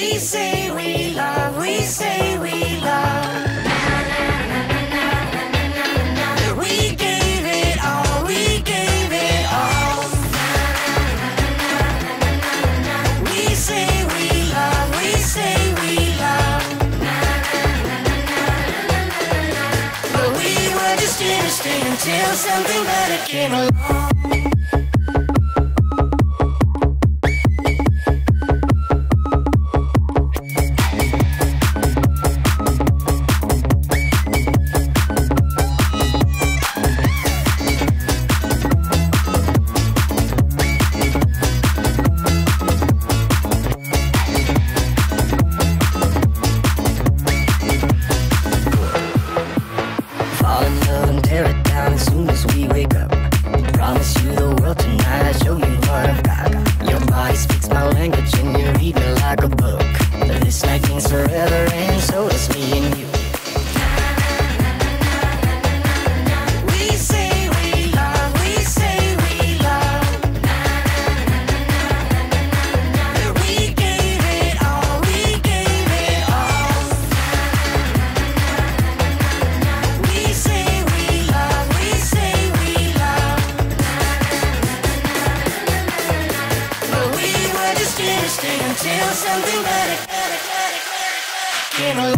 We say we love, we say we love. We gave it all, we gave it all. We say we love, we say we love. But we were just interesting until something better came along. Until something better came along.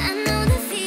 I know the feeling.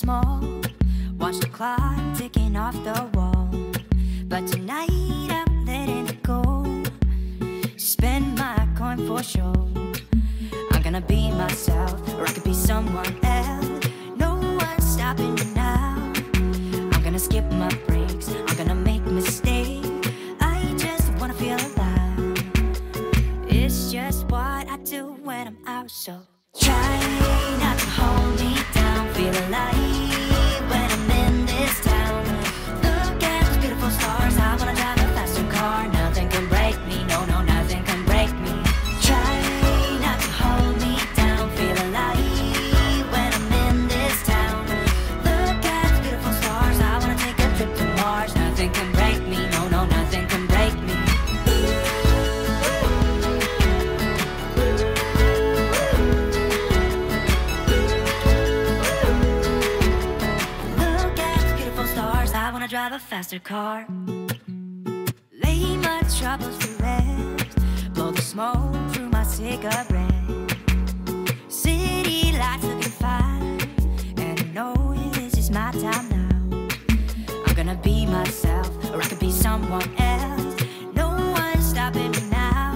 small. Watch the clock ticking off the wall. But tonight I'm letting it go. Spend my coin for sure. I'm gonna be myself, or I could be someone else. No one's stopping me now. I'm gonna skip my breaks, I'm gonna make mistakes. I just wanna feel alive. It's just what I do when I'm out, so try not to hold me down. Feel alive when I'm in this town. Look at those beautiful stars. I wanna drive a faster car. Nothing can break me, no, no, nothing can break me. Try not to hold me down. Feel alive when I'm in this town. Look at those beautiful stars. I wanna take a trip to Mars. Nothing can break me, no, no, nothing can break me. Drive a faster car. Lay my troubles to rest. Blow the smoke through my cigarette. City lights looking fine, and I know this is my time now. I'm gonna be myself, or I could be someone else. No one's stopping me now.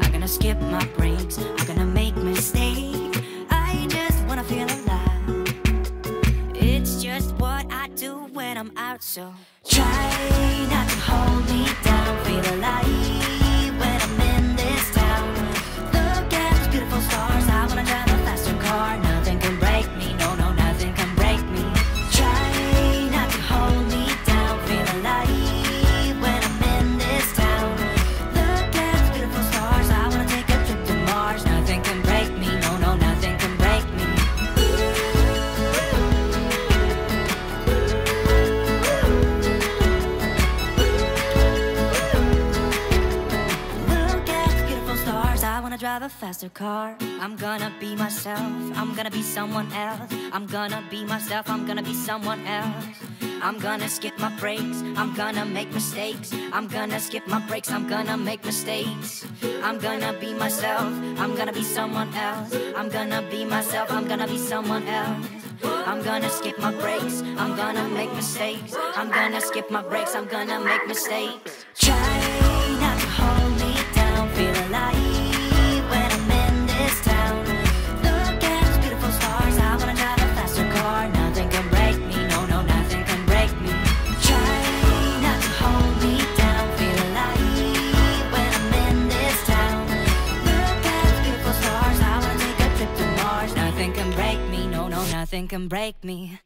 I'm gonna skip my breaks, I'm gonna make mistakes. I just wanna feel alive. It's just what I do when I'm out, so try not to hold me down. Feel alive when I'm in this town. Look at those beautiful stars. I wanna drive a faster car. Nothing can break me, no, no, nothing can break me. Try not to hold me down. Feel alive when I'm in this town. Look at those beautiful stars. I wanna take a trip to Mars. Nothing can break me, no, no, nothing can break me. Drive a faster car. I'm gonna be myself, I'm gonna be someone else. I'm gonna be myself, I'm gonna be someone else. I'm gonna skip my breaks, I'm gonna make mistakes. I'm gonna skip my breaks, I'm gonna make mistakes. I'm gonna be myself, I'm gonna be someone else. I'm gonna be myself, I'm gonna be someone else. I'm gonna skip my breaks, I'm gonna make mistakes. I'm gonna skip my breaks, I'm gonna make mistakes. Try not to hold me down. Feel alive when I'm in this town. Look at those beautiful stars. I wanna drive a faster car. Nothing can break me, no, no, nothing can break me. Try not to hold me down. Feel alive when I'm in this town. Look at those beautiful stars. I wanna take a trip to Mars. Nothing can break me, no, no, nothing can break me.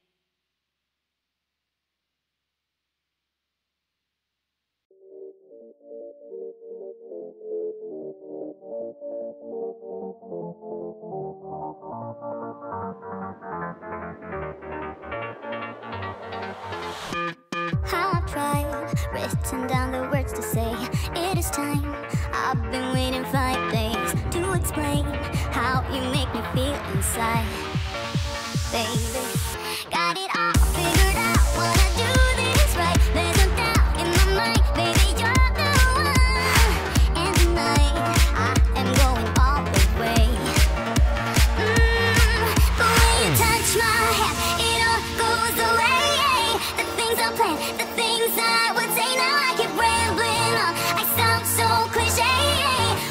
How I tried, written down the words to say. It is time, I've been waiting 5 days to explain how you make me feel inside. Baby, got it all figured out, wanna do this right. There's no doubt in my mind, baby, you're the one. And tonight, I am going all the way. The way you touch my hand, it all goes away. The things I plan, the things I would say, now I keep rambling on. I sound so cliche.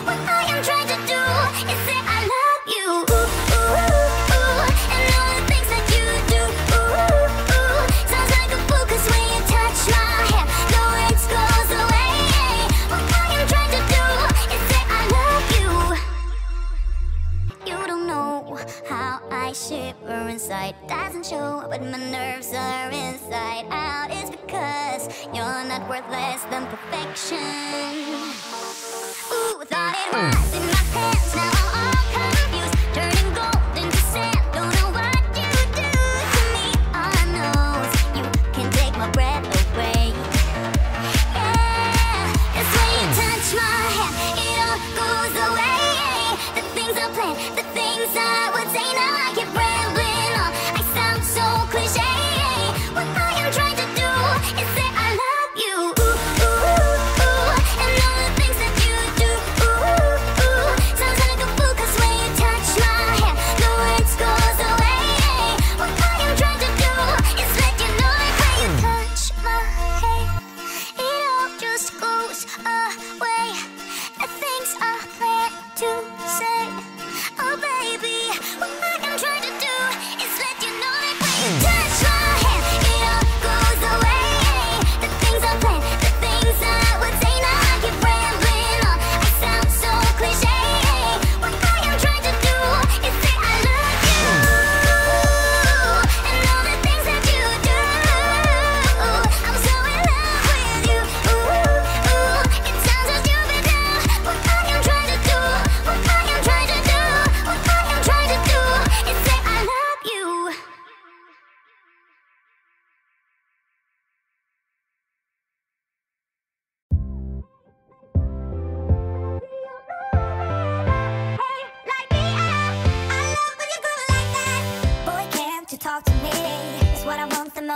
What I am trying to do is say I love you. Ooh, ooh, ooh. And all the things that you do. Ooh, ooh. Sounds like a fool, 'cause when you touch my hair, the words goes away. What I am trying to do is say I love you. You don't know how I shiver inside. Doesn't show, but my nerves are inside out. It's because you're not worth less than perfection. Ooh, thought it was in my pants. Now I'm all confused, turning gold into sand. Don't know what you do to me. All I know is you can take my breath away. Yeah, 'cause when you touch my hand, it all goes away. The things I plan, the things I would say, now I keep rambling on. I sound so cliche. What I am trying to do is say I love you. Ooh, ooh, ooh. And all the things that you do. Ooh, ooh. Sounds like a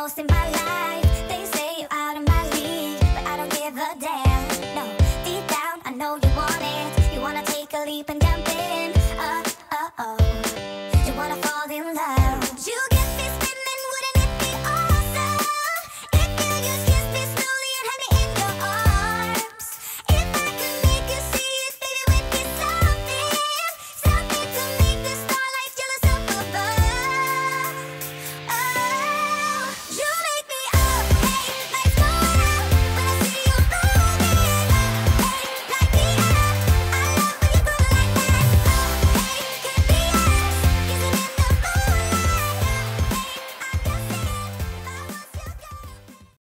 most in my life. They say you're out of my league, but I don't give a damn.